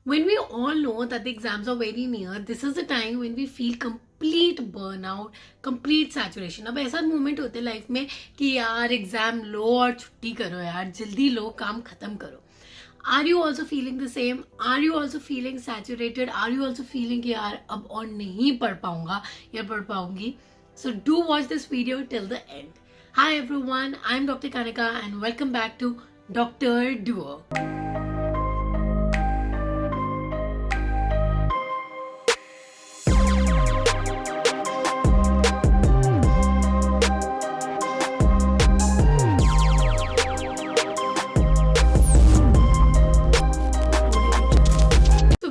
When we all know that the exams are very near, this is the time when we feel complete burnout, complete saturation. अब ऐसा moment होते हैं life में कि यार exam लो और छुट्टी करो यार, जल्दी लो, काम खत्म करो. Are you also feeling the same? Are you also feeling saturated? Are you also feeling कि यार अब और नहीं पढ़ पाऊंगा या पढ़ पाऊंगी? So do watch this video till the end. Hi everyone, I'm Dr. Kanika and welcome back to Dr. Duo.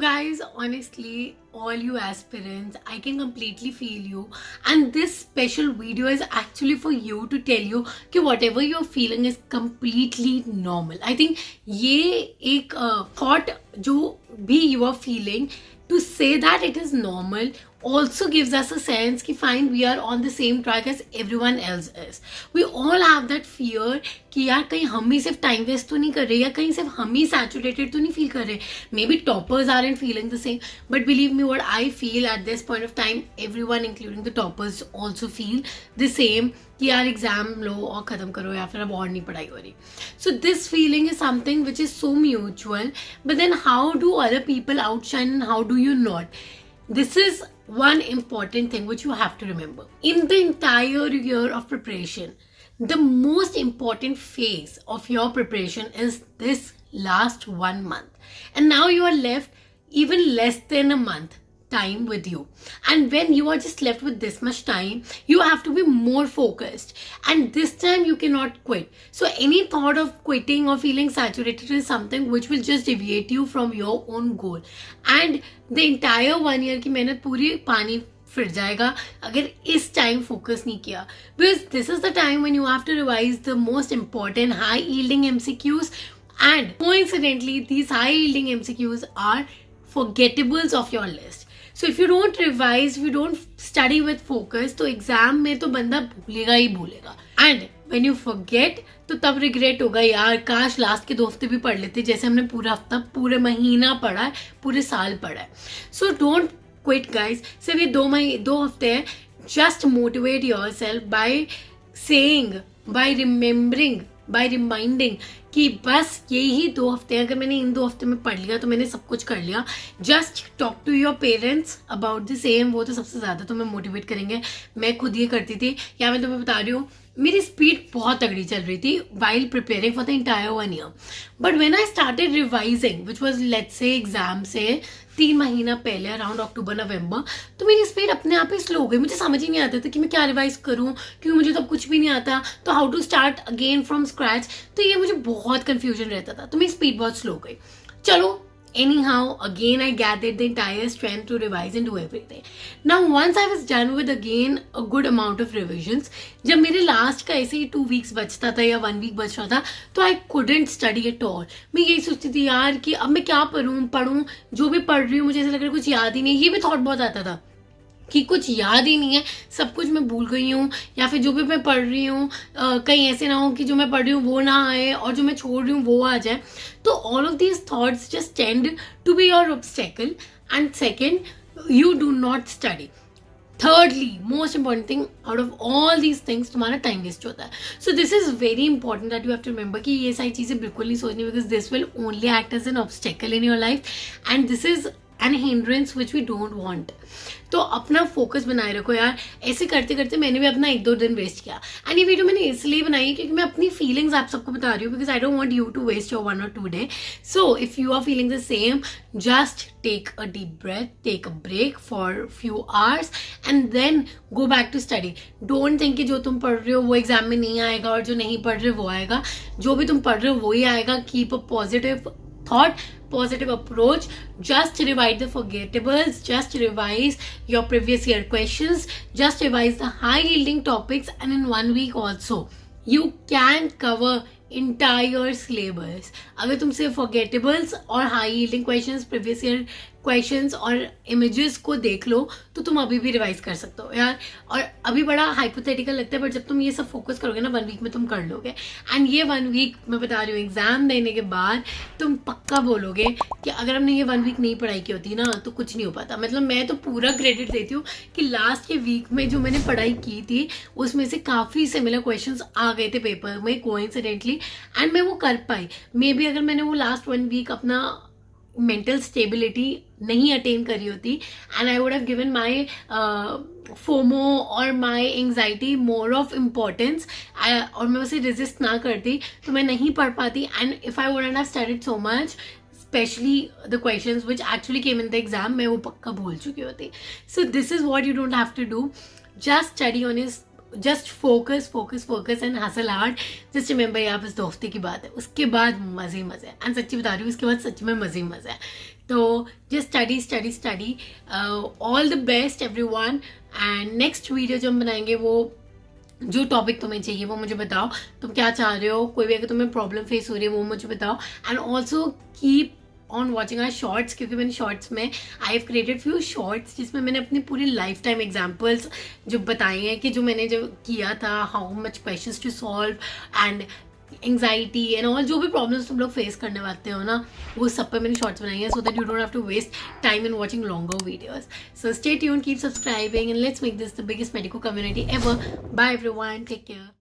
Guys, honestly, all you aspirants, I can completely feel you, and this special video is actually for you to tell you कि whatever you're feeling is completely normal. I think ये एक thought जो भी you are feeling, to say that it is normal also gives us a sense कि fine, we are on the same track as everyone else is. We all have that fear कि यार कहीं हम ही सिर्फ time waste तो नहीं कर रहे या कहीं सिर्फ हम ही सैचुरेटेड तो नहीं फील कर रहे. Maybe toppers are and feeling the same, but believe me what I feel at this point of time, everyone including the toppers also feel the same कि यार एग्जाम लो और ख़त्म करो या फिर अब और नहीं पढ़ाई हो रही. So this feeling is something which is so mutual, but then how do other people outshine and how do you not? This is one important thing which you have to remember. In the entire year of preparation, the most important phase of your preparation is this last 1 month. And now you are left even less than a month time with you, and when you are just left with this much time, you have to be more focused, and this time you cannot quit. So any thought of quitting or feeling saturated is something which will just deviate you from your own goal, and the entire 1 year की मेहनत पूरी पानी फिर जाएगा अगर इस time focus नहीं किया. Because this is the time when you have to revise the most important high yielding MCQs, and coincidentally these high yielding MCQs are forgettables of your list. So if you don't revise, if you don't study with focus, तो exam में तो बंदा भूलेगा ही भूलेगा. And when you forget, तो तब regret होगा यार काश लास्ट के 2 हफ्ते भी पढ़ लेते, जैसे हमने पूरा हफ्ता, पूरे महीना पढ़ा है, पूरे साल पढ़ा है. So don't quit guys. सिर्फ ये 2 हफ्ते हैं. Just motivate yourself by saying, by remembering, by reminding कि बस यही 2 हफ्ते हैं, अगर मैंने इन 2 हफ्ते में पढ़ लिया तो मैंने सब कुछ कर लिया. Just talk to your parents about the same. वो तो सबसे ज़्यादा तुम्हें मोटिवेट करेंगे. मैं खुद ये करती थी, या मैं तुम्हें बता रही हूँ, मेरी स्पीड बहुत तगड़ी चल रही थी while preparing for the entire 1 year. But when I started revising, which was let's say exam से 3 महीना पहले, अराउंड अक्टूबर नवंबर, तो मेरी स्पीड अपने आप ही स्लो हो गई. मुझे समझ ही नहीं आता था कि मैं क्या रिवाइज करूं, क्योंकि मुझे तो कुछ भी नहीं आता. तो how to start again from scratch, तो ये मुझे बहुत कंफ्यूजन रहता था. तो मेरी स्पीड बहुत स्लो हो गई. चलो, anyhow, again I gathered the entire strength to revise and do everything. Now once I was done with again a good amount of revisions, जब मेरे लास्ट का ऐसे ही 2 weeks बचता था या 1 week बच रहा था, तो I couldn't study at all. मैं यही सोचती थी यार कि अब मैं क्या पढ़ूं, जो भी पढ़ रही हूँ मुझे ऐसा लग रहा है कुछ याद ही नहीं. ये भी थॉट बहुत आता था कि कुछ याद ही नहीं है, सब कुछ मैं भूल गई हूँ, या फिर जो भी मैं पढ़ रही हूँ कहीं ऐसे ना हो कि जो मैं पढ़ रही हूँ वो ना आए और जो मैं छोड़ रही हूँ वो आ जाए. तो all of these thoughts just tend to be your obstacle. And second, you do not study. Thirdly, most important thing out of all these things, तुम्हारा टाइम वेस्ट होता है. So this is very important that you have to remember कि ये सारी चीज़ें बिल्कुल नहीं सोचनी, because this will only act as an obstacle in your life, and this is an hindrance which we don't want. तो अपना फोकस बनाए रखो यार. ऐसे करते करते मैंने भी अपना 1-2 दिन वेस्ट किया, एंड ये वीडियो मैंने इसलिए बनाई क्योंकि मैं अपनी फीलिंग्स आप सबको बता रही हूँ, because I don't want you to waste your 1 or 2 day. So if you are feeling the same, just take a deep breath, take a break for few hours, and then go back to study. Don't think कि जो तुम पढ़ रहे हो वो exam में नहीं आएगा और जो नहीं पढ़ रहे वो आएगा. जो भी तुम पढ़ रहे हो वही आएगा. Keep a positive thought, positive approach. Just revise the forgettables, just revise your previous year questions, just revise the high yielding topics, and in 1 week also you can cover entire syllabus. अगर तुम सिर्फ forgettables और high yielding questions, previous year questions और images को देख लो तो तुम अभी भी रिवाइज कर सकते हो यार. और अभी बड़ा हाइपोथेटिकल लगता है बट जब तुम ये सब फोकस करोगे ना 1 वीक में तुम कर लोगे. एंड ये 1 वीक मैं बता रही हूँ एग्जाम देने के बाद तुम पक्का बोलोगे कि अगर हमने ये 1 वीक नहीं पढ़ाई की होती ना तो कुछ नहीं हो पाता. मतलब मैं तो पूरा क्रेडिट देती हूँ कि लास्ट के वीक में जो मैंने पढ़ाई की थी उसमें से काफ़ी सिमिलर क्वेश्चंस आ गए थे पेपर में कोइंसिडेंटली एंड मैं वो कर पाई. मे बी अगर मैंने वो लास्ट 1 वीक अपना मेंटल स्टेबिलिटी नहीं अटेन करी होती and I would have given my FOMO और माई एंग्जाइटी मोर ऑफ इम्पोर्टेंस और मैं उसे रेजिस्ट ना करती तो मैं नहीं पढ़ पाती. And if I wouldn't have studied so much especially the questions which actually came in the exam, मैं वो पक्का भूल चुकी होती. So this is what you don't have to do. Just study on his, just focus and hustle hard. Just remember ये आप इस दोस्ती की बात है, उसके बाद मज़े ही मज़े हैं. एंड सच्ची बता रही हूँ उसके बाद सच में मज़े ही मज़े हैं. तो just study. All the best everyone. And next video जो हम बनाएंगे वो जो टॉपिक तुम्हें चाहिए वो मुझे बताओ. तुम क्या चाह रहे हो, कोई भी अगर तुम्हें प्रॉब्लम फेस हो रही है वो मुझे बताओ. And also keep on watching our shorts क्योंकि मैंने शॉर्ट्स में I have created few shorts जिसमें मैंने अपनी पूरी लाइफ टाइम एग्जाम्पल्स जो बताए हैं कि जो मैंने जो किया था, how much questions to solve and anxiety and all जो भी प्रॉब्लम्स तुम लोग फेस करने वाले हो ना वो सब पे मैंने शॉर्ट्स बनाई हैं so that you don't have to waste time in watching longer videos. So stay tuned, keep subscribing and let's make this the biggest medico community ever. Bye everyone, take care.